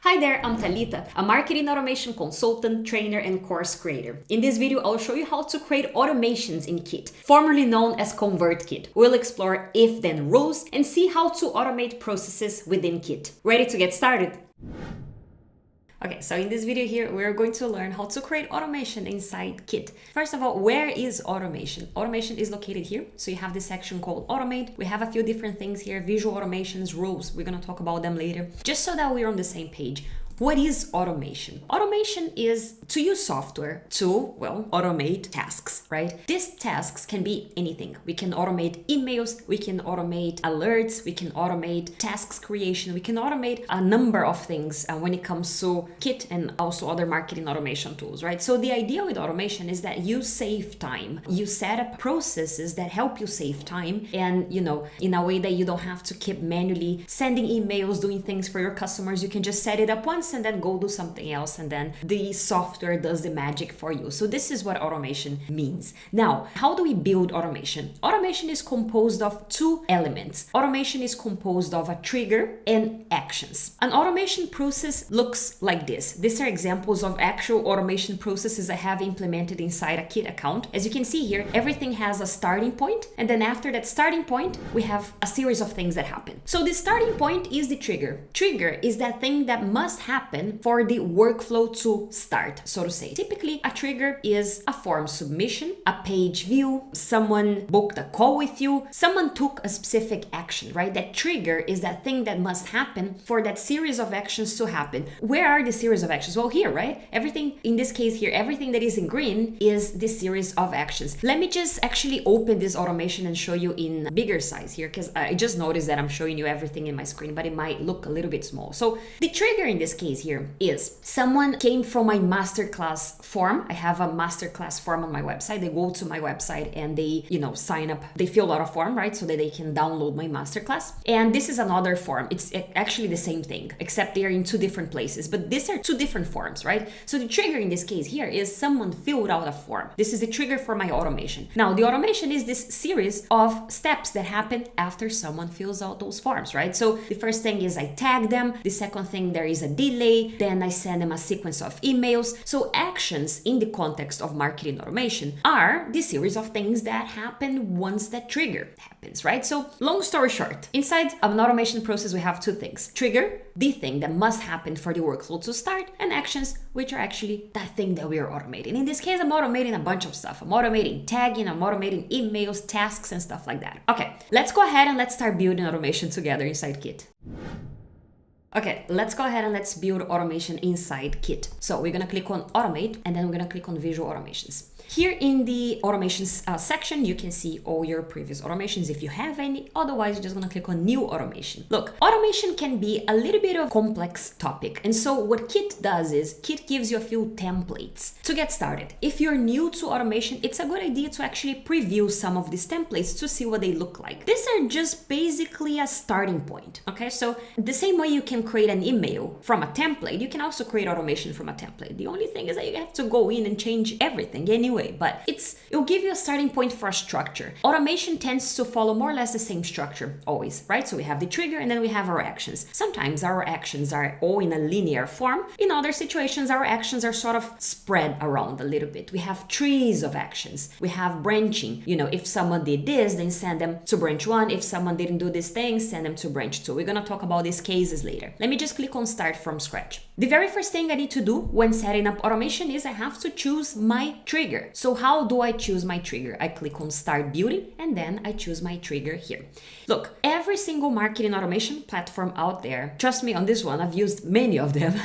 Hi there, I'm Talita, a marketing automation consultant, trainer, and course creator. In this video, I'll show you how to create automations in Kit, formerly known as ConvertKit. We'll explore if-then rules and see how to automate processes within Kit. Ready to get started? Okay, so in this video here, we're going to learn how to create automation inside Kit. First of all, where is automation? Automation is located here. So you have this section called Automate. We have a few different things here, visual automations, rules. We're gonna talk about them later, just so that we're on the same page. What is automation? Automation is to use software to, automate tasks, right? These tasks can be anything. We can automate emails, we can automate alerts, we can automate tasks creation, we can automate a number of things when it comes to Kit and also other marketing automation tools, right? So the idea with automation is that you save time. You set up processes that help you save time and, in a way that you don't have to keep manually sending emails, doing things for your customers. You can just set it up once and then go do something else, and then the software does the magic for you. So this is what automation means. Now, how do we build automation? Automation is composed of two elements. Automation is composed of a trigger and actions. An automation process looks like this. These are examples of actual automation processes I have implemented inside a Kit account. As you can see here, everything has a starting point, and then after that starting point, we have a series of things that happen. So the starting point is the trigger. Trigger is that thing that must happen for the workflow to start, so to say. Typically, a trigger is a form submission, a page view, someone booked a call with you, someone took a specific action, right? That trigger is that thing that must happen for that series of actions to happen. Where are the series of actions? Well, here, right? Everything, in this case here, everything that is in green is this series of actions. Let me just actually open this automation and show you in bigger size here, because I just noticed that I'm showing you everything in my screen, but it might look a little bit small. So the trigger in this case here is someone came from my masterclass form. I have a masterclass form on my website. They go to my website and they, sign up. They fill out a form, right? So that they can download my masterclass. And this is another form. It's actually the same thing, except they're in two different places. But these are two different forms, right? So the trigger in this case here is someone filled out a form. This is the trigger for my automation. Now, the automation is this series of steps that happen after someone fills out those forms, right? So the first thing is I tag them. The second thing, there is a delay. Then I send them a sequence of emails. So actions in the context of marketing automation are the series of things that happen once that trigger happens, right? So long story short, inside an automation process, we have two things. Trigger, the thing that must happen for the workflow to start, and actions, which are actually that thing that we are automating. In this case, I'm automating a bunch of stuff. I'm automating tagging, I'm automating emails, tasks, and stuff like that. Okay, let's go ahead and let's start building automation together inside Kit. Okay, let's go ahead and let's build automation inside Kit. So we're gonna click on Automate, and then we're gonna click on Visual Automations. Here in the automations section, you can see all your previous automations if you have any. Otherwise, you're just gonna click on New Automation. Look, automation can be a little bit of a complex topic. And so what Kit does is Kit gives you a few templates to get started. If you're new to automation, it's a good idea to actually preview some of these templates to see what they look like. These are just basically a starting point, okay? So the same way you can create an email from a template, you can also create automation from a template. The only thing is that you have to go in and change everything anyway. But it'll give you a starting point for a structure. Automation tends to follow more or less the same structure always, right? So we have the trigger and then we have our actions. Sometimes our actions are all in a linear form. In other situations, our actions are sort of spread around a little bit. We have trees of actions. We have branching. If someone did this, then send them to branch 1. If someone didn't do this thing, send them to branch 2. We're gonna talk about these cases later. Let me just click on Start from Scratch. The very first thing I need to do when setting up automation is I have to choose my trigger. So how do I choose my trigger? I click on Start Building, and then I choose my trigger here. Look, every single marketing automation platform out there, trust me on this one, I've used many of them.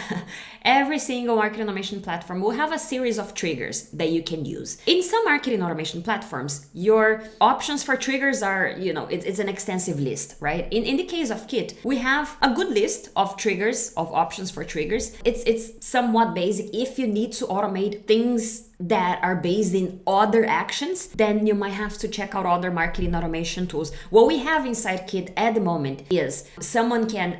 Every single marketing automation platform will have a series of triggers that you can use. In some marketing automation platforms, your options for triggers are, it's an extensive list, right? In the case of Kit, we have a good list of triggers, of options for triggers. It's somewhat basic. If you need to automate things that are based in other actions, then you might have to check out other marketing automation tools. What we have inside Kit at the moment is someone can,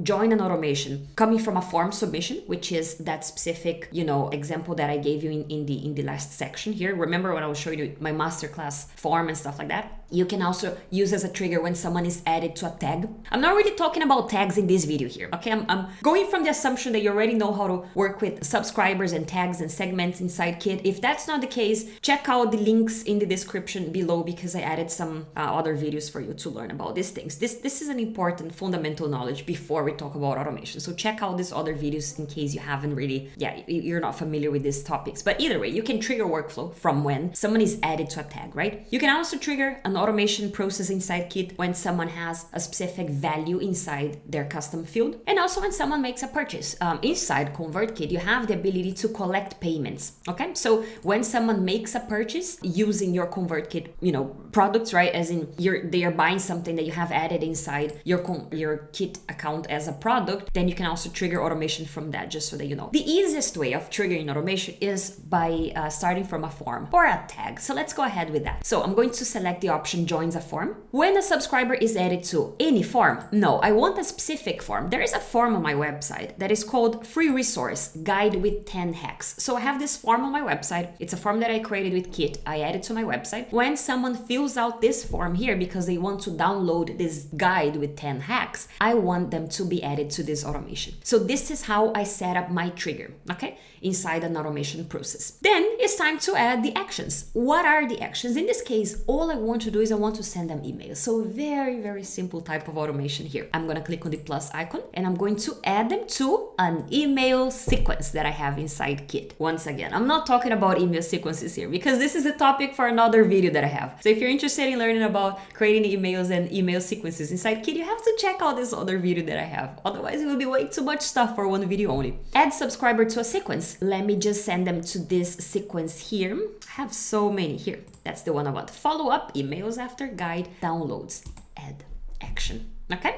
join an automation coming from a form submission, which is that specific, example that I gave you in the last section here. Remember when I was showing you my masterclass form and stuff like that? You can also use as a trigger when someone is added to a tag. I'm not really talking about tags in this video here, okay? I'm going from the assumption that you already know how to work with subscribers and tags and segments inside Kit. If that's not the case, check out the links in the description below because I added some other videos for you to learn about these things. This is an important fundamental knowledge before we talk about automation. So check out these other videos in case you haven't really, you're not familiar with these topics. But either way, you can trigger workflow from when someone is added to a tag, right? You can also trigger an automation process inside Kit when someone has a specific value inside their custom field, and also when someone makes a purchase. Inside ConvertKit, you have the ability to collect payments, okay? So when someone makes a purchase using your ConvertKit, products, right? As in they are buying something that you have added inside your Kit account as a product, then you can also trigger automation from that, just so that you know. The easiest way of triggering automation is by starting from a form or a tag. So let's go ahead with that. So I'm going to select the option joins a form. When a subscriber is added to any form, no, I want a specific form. There is a form on my website that is called Free Resource Guide with 10 Hacks. So I have this form on my website. It's a form that I created with Kit. I added to my website. When someone fills out this form here because they want to download this guide with 10 hacks, I want them to be added to this automation. So this is how I set up my trigger, okay, inside an automation process. Then it's time to add the actions. What are the actions? In this case, all I want to do is I want to send them emails. So very, very simple type of automation here. I'm going to click on the plus icon and I'm going to add them to an email sequence that I have inside Kit. Once again, I'm not talking about email sequences here because this is a topic for another video that I have. So if you're interested in learning about creating emails and email sequences inside Kit, you have to check out this other video that I have. Otherwise, it will be way too much stuff for one video only. Add subscriber to a sequence. Let me just send them to this sequence here. I have so many here. That's the one I want. Follow up, emails after guide, downloads, add action. Okay?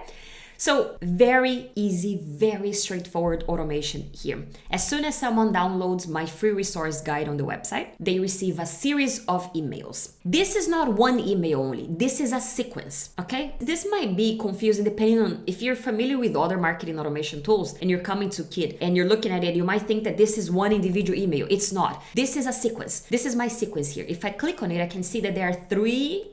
So very easy, very straightforward automation here. As soon as someone downloads my free resource guide on the website, they receive a series of emails. This is not one email only. This is a sequence, okay? This might be confusing depending on if you're familiar with other marketing automation tools and you're coming to Kit and you're looking at it, you might think that this is one individual email. It's not. This is a sequence. This is my sequence here. If I click on it, I can see that there are three,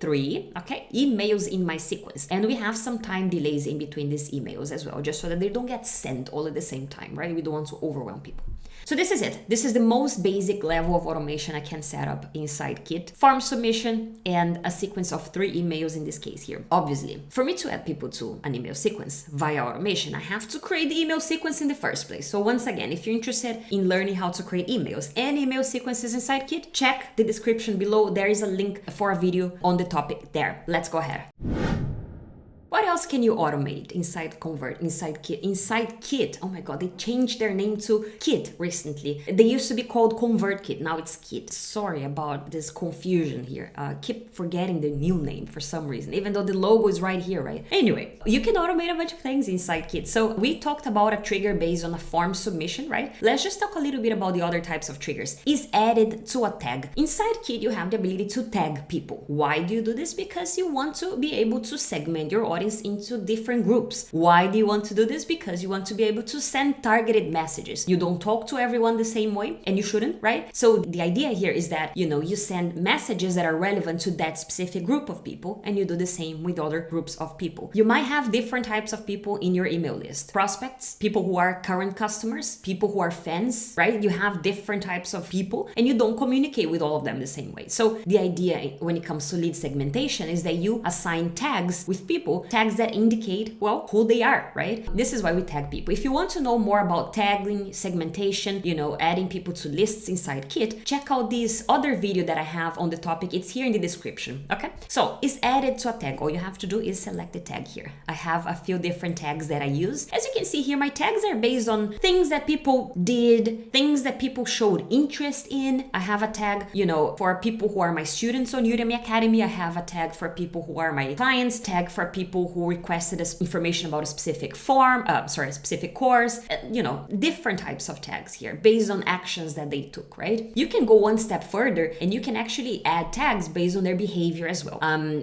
okay, emails in my sequence. And we have some time delays in between these emails as well, just so that they don't get sent all at the same time, right? We don't want to overwhelm people. So this is it. This is the most basic level of automation I can set up inside Kit. Form submission and a sequence of 3 emails in this case here. Obviously, for me to add people to an email sequence via automation, I have to create the email sequence in the first place. So once again, if you're interested in learning how to create emails and email sequences inside Kit, check the description below. There is a link for a video on the topic there. Let's go ahead. What else can you automate inside Kit? Inside Kit, oh my God, they changed their name to Kit recently. They used to be called ConvertKit, now it's Kit. Sorry about this confusion here. Keep forgetting the new name for some reason, even though the logo is right here, right? Anyway, you can automate a bunch of things inside Kit. So we talked about a trigger based on a form submission, right? Let's just talk a little bit about the other types of triggers. Is added to a tag. Inside Kit, you have the ability to tag people. Why do you do this? Because you want to be able to segment your audience into different groups. Why do you want to do this? Because you want to be able to send targeted messages. You don't talk to everyone the same way, and you shouldn't, right? So the idea here is that, you send messages that are relevant to that specific group of people, and you do the same with other groups of people. You might have different types of people in your email list. Prospects, people who are current customers, people who are fans, right? You have different types of people, and you don't communicate with all of them the same way. So the idea when it comes to lead segmentation is that you assign tags with people, tags that indicate, well, who they are, right? This is why we tag people. If you want to know more about tagging, segmentation, adding people to lists inside Kit, check out this other video that I have on the topic. It's here in the description, okay? So it's added to a tag. All you have to do is select the tag here. I have a few different tags that I use. As you can see here, my tags are based on things that people did, things that people showed interest in. I have a tag, for people who are my students on Udemy Academy. I have a tag for people who are my clients, tag for people who who requested information about a specific specific course, different types of tags here based on actions that they took, right? You can go one step further and you can actually add tags based on their behavior as well.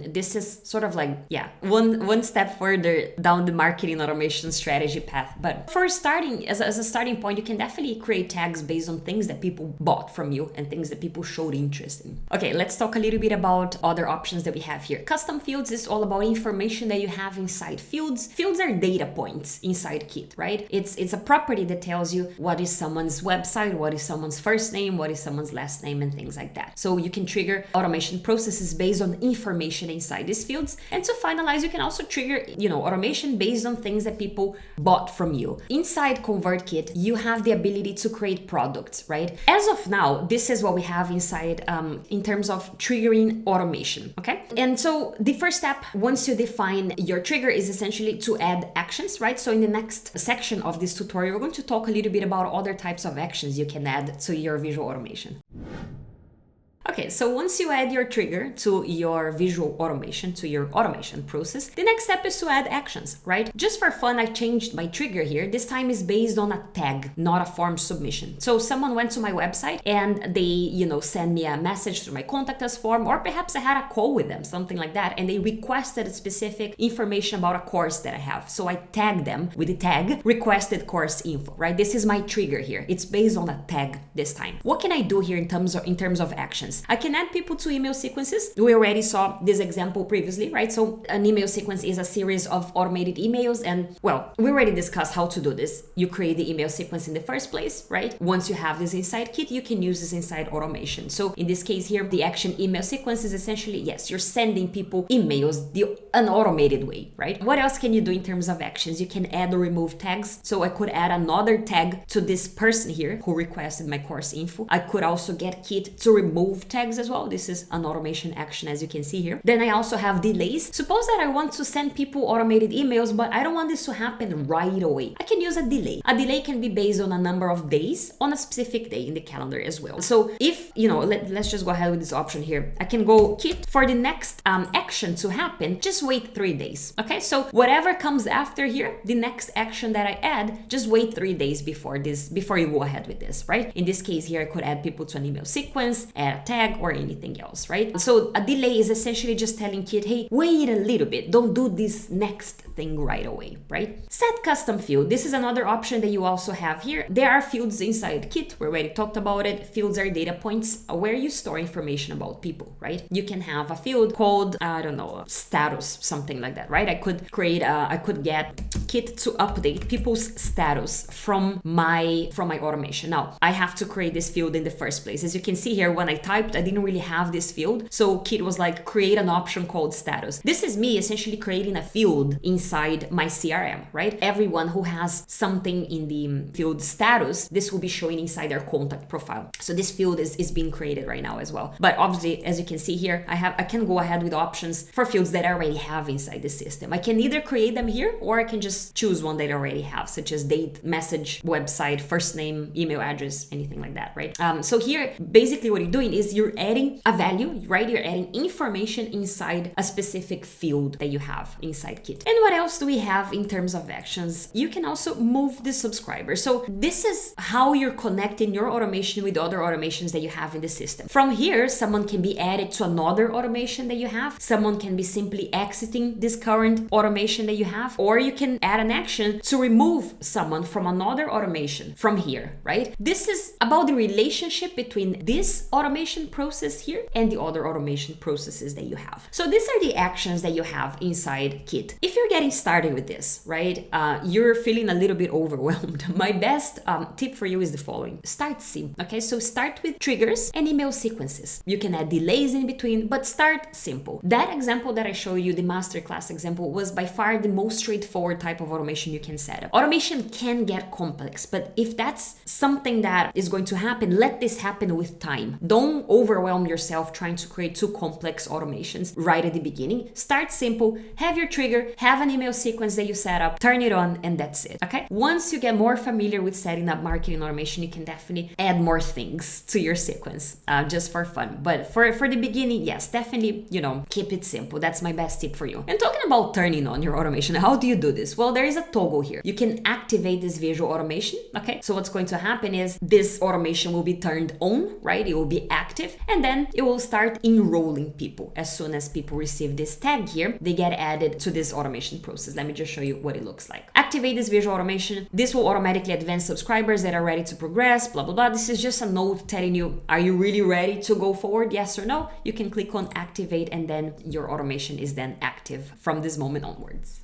This is sort of like, one step further down the marketing automation strategy path. But for starting, as a starting point, you can definitely create tags based on things that people bought from you and things that people showed interest in. Okay, let's talk a little bit about other options that we have here. Custom fields is all about information that you have inside fields. Fields are data points inside Kit, right? It's a property that tells you what is someone's website, what is someone's first name, what is someone's last name, and things like that. So you can trigger automation processes based on information inside these fields. And to finalize, you can also trigger, automation based on things that people bought from you. Inside ConvertKit, you have the ability to create products, right? As of now, this is what we have inside in terms of triggering automation, okay? And so the first step, once you define your trigger, is essentially to add actions, right? So in the next section of this tutorial, we're going to talk a little bit about other types of actions you can add to your visual automation. Okay, so once you add your trigger to your visual automation, to your automation process, the next step is to add actions, right? Just for fun, I changed my trigger here. This time is based on a tag, not a form submission. So someone went to my website and they, send me a message through my contact us form, or perhaps I had a call with them, something like that, and they requested specific information about a course that I have. So I tagged them with the tag requested course info, right? This is my trigger here. It's based on a tag this time. What can I do here in terms of actions? I can add people to email sequences. We already saw this example previously, right? So an email sequence is a series of automated emails, and well, we already discussed how to do this. You create the email sequence in the first place, right? Once you have this inside Kit, you can use this inside automation. So in this case here, the action email sequence is essentially, yes, you're sending people emails an automated way, right? What else can you do in terms of actions? You can add or remove tags. So I could add another tag to this person here who requested my course info. I could also get Kit to remove tags as well. This is an automation action, as you can see here. Then I also have delays. Suppose that I want to send people automated emails, but I don't want this to happen right away. I can use a delay. A delay can be based on a number of days on a specific day in the calendar as well. So if, let's just go ahead with this option here. I can go Kit for the next action to happen, just wait 3 days. Okay, so whatever comes after here, the next action that I add, just wait 3 days before you go ahead with this, right? In this case here, I could add people to an email sequence, add a tag, or anything else, right? So a delay is essentially just telling Kit, hey, wait a little bit, don't do this next thing right away, right? Set custom field. This is another option that you also have here. There are fields inside Kit. We already talked about it. Fields are data points where you store information about people, right? You can have a field called, status, something like that, right? I could get Kit to update people's status from my automation. Now, I have to create this field in the first place. As you can see here, when I typed, I didn't really have this field. So Kit was like, create an option called status. This is me essentially creating a field inside my CRM, right? Everyone who has something in the field status, this will be showing inside their contact profile. So this field is being created right now as well. But obviously, as you can see here, I can go ahead with options for fields that I already have inside the system. I can either create them here, or I can just choose one that I already have, such as date, message, website, first name, email address, anything like that, right? So here, basically what you're doing is you're adding a value, right? You're adding information inside a specific field that you have inside Kit. And what else do we have in terms of actions? You can also move the subscriber. So this is how you're connecting your automation with other automations that you have in the system. From here, someone can be added to another automation that you have. Someone can be simply exiting this current automation that you have, or you can add an action to remove someone from another automation from here, right? This is about the relationship between this automation process here and the other automation processes that you have. So these are the actions that you have inside Kit. If you're getting started with this, right, you're feeling a little bit overwhelmed, my best tip for you is the following. Start simple, okay? So start with triggers and email sequences. You can add delays in between, but start simple. That example that I showed you, the masterclass example, was by far the most straightforward type of automation you can set up. Automation can get complex, but if that's something that is going to happen, let this happen with time. Don't overwhelm yourself trying to create too complex automations right at the beginning. Start simple, have your trigger, have an email sequence that you set up, turn it on, and that's it, okay? Once you get more familiar with setting up marketing automation, you can definitely add more things to your sequence, just for fun. But for the beginning, yes, definitely, keep it simple. That's my best tip for you. And talking about turning on your automation, how do you do this? Well, there is a toggle here. You can activate this visual automation, okay? So what's going to happen is this automation will be turned on, right? It will be active, and then it will start enrolling people. As soon as people receive this tag here, they get added to this automation process. Let me just show you what it looks like. Activate this visual automation. This will automatically advance subscribers that are ready to progress, blah, blah, blah. This is just a note telling you, are you really ready to go forward? Yes or no? You can click on activate, and then your automation is then active from this moment onwards.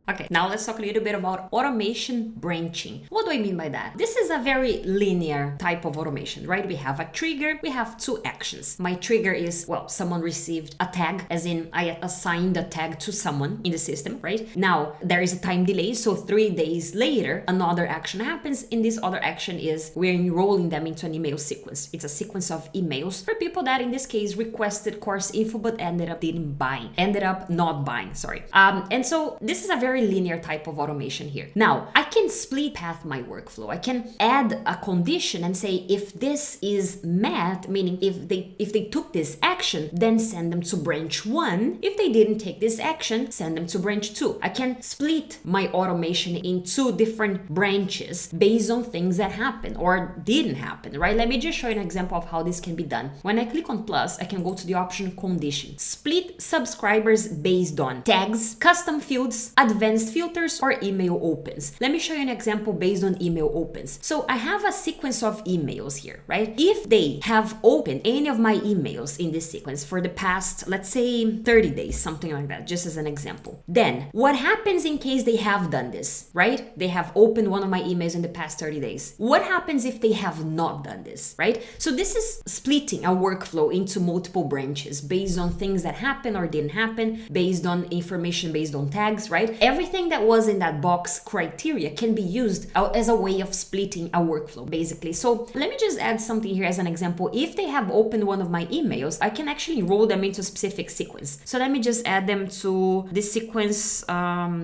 Okay, now let's talk a little bit about automation branching. What do I mean by that? This is a very linear type of automation, right? We have a trigger, we have two actions. My trigger is, well, someone received a tag, as in I assigned a tag to someone in the system, right? Now, there is a time delay, so 3 days later, another action happens, and this other action is we're enrolling them into an email sequence. It's a sequence of emails for people that, in this case, requested course info, but ended up not buying, sorry. And so this is a very linear type of automation here. Now, I can split path my workflow. I can add a condition and say, if this is met, meaning if they took this action, then send them to branch 1. If they didn't take this action, send them to branch 2. I can split my automation in 2 different branches based on things that happen or didn't happen, right? Let me just show you an example of how this can be done. When I click on plus, I can go to the option condition. Split subscribers based on tags, custom fields, advanced filters, or email opens. Let me show you an example based on email opens. So I have a sequence of emails here, right? If they have opened any of my emails in this sequence for the past, let's say 30 days, something like that, just as an example, then what happens in case they have done this, right? They have opened one of my emails in the past 30 days. What happens if they have not done this, right? So this is splitting a workflow into multiple branches based on things that happen or didn't happen, based on information, based on tags, right? Everything that was in that box criteria can be used as a way of splitting a workflow, basically. So let me just add something here as an example. If they have opened one of my emails, I can actually enroll them into a specific sequence. So let me just add them to this sequence,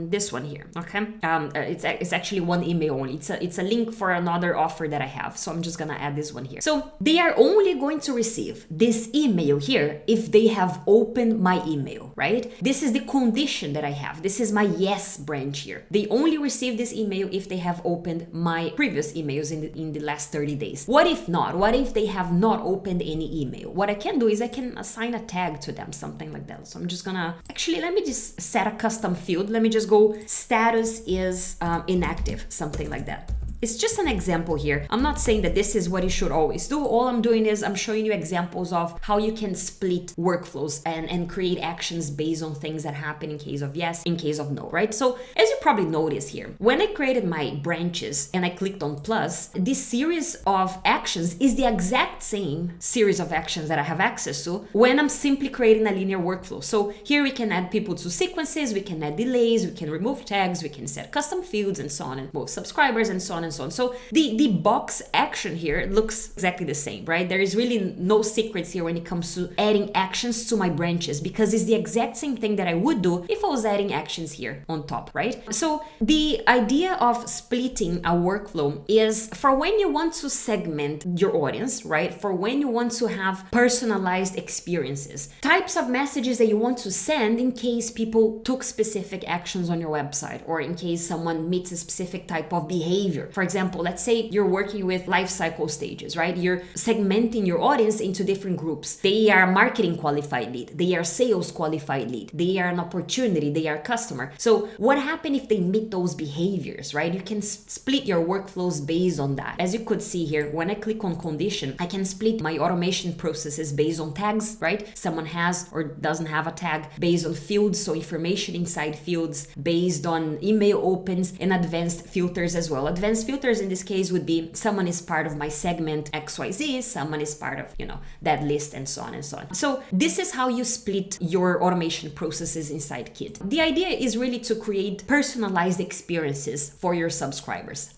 this one here, okay? It's actually one email only. It's a link for another offer that I have. So I'm just gonna add this one here. So they are only going to receive this email here if they have opened my email, right? This is the condition that I have. This is my yes branch here. They only receive this email if they have opened my previous emails in the last 30 days. What if not? What if they have not opened any email? What I can do is I can assign a tag to them, something like that. So I'm just gonna, actually, let me just set a custom field. Let me just go status is inactive, something like that. It's just an example here. I'm not saying that this is what you should always do. All I'm doing is I'm showing you examples of how you can split workflows and create actions based on things that happen in case of yes, in case of no, right? So as you probably noticed here, when I created my branches and I clicked on plus, this series of actions is the exact same series of actions that I have access to when I'm simply creating a linear workflow. So here we can add people to sequences, we can add delays, we can remove tags, we can set custom fields and so on, and move subscribers and so on and so on. So the box action here looks exactly the same, right? There is really no secrets here when it comes to adding actions to my branches, because it's the exact same thing that I would do if I was adding actions here on top, right? So the idea of splitting a workflow is for when you want to segment your audience, right? For when you want to have personalized experiences, types of messages that you want to send in case people took specific actions on your website, or in case someone meets a specific type of behavior. For example, let's say you're working with life cycle stages, right? You're segmenting your audience into different groups. They are marketing qualified lead. They are sales qualified lead. They are an opportunity. They are customer. So what happens if they meet those behaviors, right? You can split your workflows based on that. As you could see here, when I click on condition, I can split my automation processes based on tags, right? Someone has or doesn't have a tag, based on fields, so information inside fields, based on email opens, and advanced filters as well. Advanced filters in this case would be someone is part of my segment XYZ, someone is part of, that list, and so on and so on. So this is how you split your automation processes inside Kit. The idea is really to create personalized experiences for your subscribers.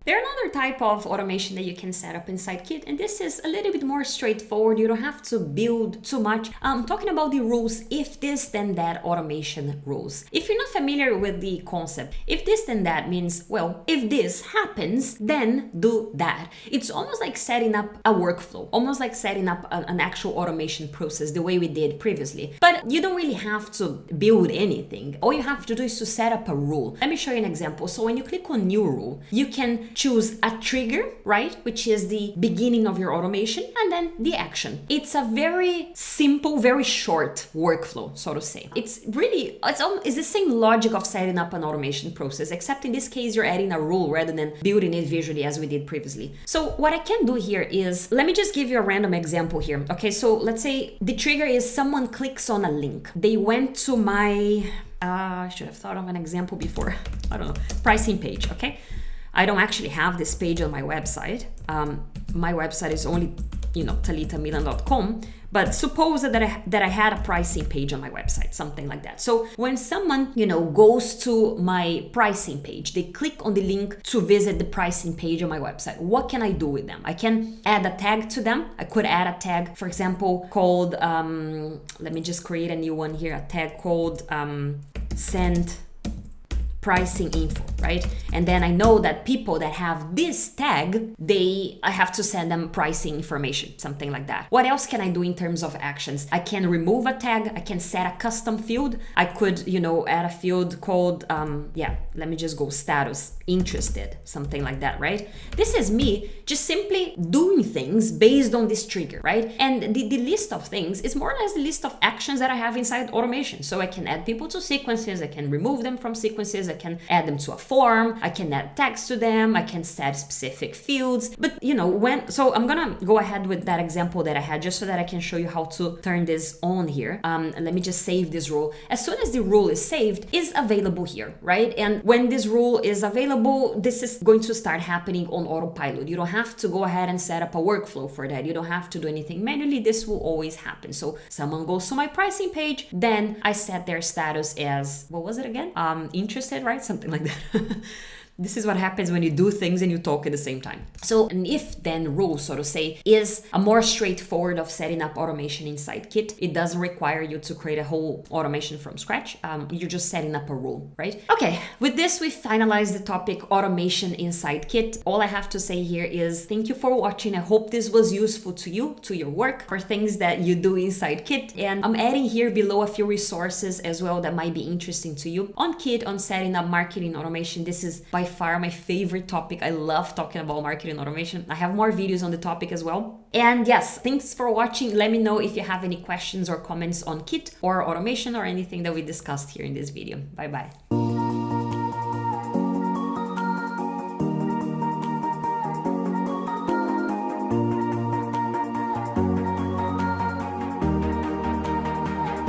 There's another type of automation that you can set up inside Kit, and this is a little bit more straightforward. You don't have to build too much. I'm talking about the rules, if this then that automation rules. If you're not familiar with the concept, if this then that means, well, if this happens, then do that. It's almost like setting up a workflow, almost like setting up an actual automation process the way we did previously. But you don't really have to build anything. All you have to do is to set up a rule. Let me show you an example. So when you click on new rule, you can choose a trigger, right? Which is the beginning of your automation, and then the action. It's a very simple, very short workflow, so to say. It's the same logic of setting up an automation process, except in this case, you're adding a rule rather than building it visually as we did previously. So what I can do here is, let me just give you a random example here. Okay, so let's say the trigger is someone clicks on a link. They went to my, I should have thought of an example before. I don't know, pricing page, okay? I don't actually have this page on my website. My website is only, talitamilan.com. But suppose that I had a pricing page on my website, something like that. So when someone, goes to my pricing page, they click on the link to visit the pricing page on my website. What can I do with them? I can add a tag to them. I could add a tag, for example, called, let me just create a new one here, a tag called send pricing info, right? And then I know that people that have this tag, I have to send them pricing information, something like that. What else can I do in terms of actions? I can remove a tag. I can set a custom field. I could, add a field called, let me just go status, interested, something like that, right? This is me just simply doing things based on this trigger, right? And the list of things is more or less the list of actions that I have inside automation. So I can add people to sequences. I can remove them from sequences. I can add them to a form. I can add tags to them. I can set specific fields. But so I'm gonna go ahead with that example that I had just so that I can show you how to turn this on here. And let me just save this rule. As soon as the rule is saved, it's available here, right? And when this rule is available, this is going to start happening on autopilot. You don't have to go ahead and set up a workflow for that. You don't have to do anything manually. This will always happen. So someone goes to my pricing page, then I set their status as, what was it again? Interested, right? Something like that. This is what happens when you do things and you talk at the same time. So an if-then rule, so to say, is a more straightforward of setting up automation inside Kit. It doesn't require you to create a whole automation from scratch. You're just setting up a rule, right? Okay, with this, we finalized the topic automation inside Kit. All I have to say here is thank you for watching. I hope this was useful to you, to your work, for things that you do inside Kit. And I'm adding here below a few resources as well that might be interesting to you on Kit, on setting up marketing automation. This is by far my favorite topic. I love talking about marketing automation. I have more videos on the topic as well. And yes, thanks for watching. Let me know if you have any questions or comments on Kit or automation or anything that we discussed here in this video. Bye bye.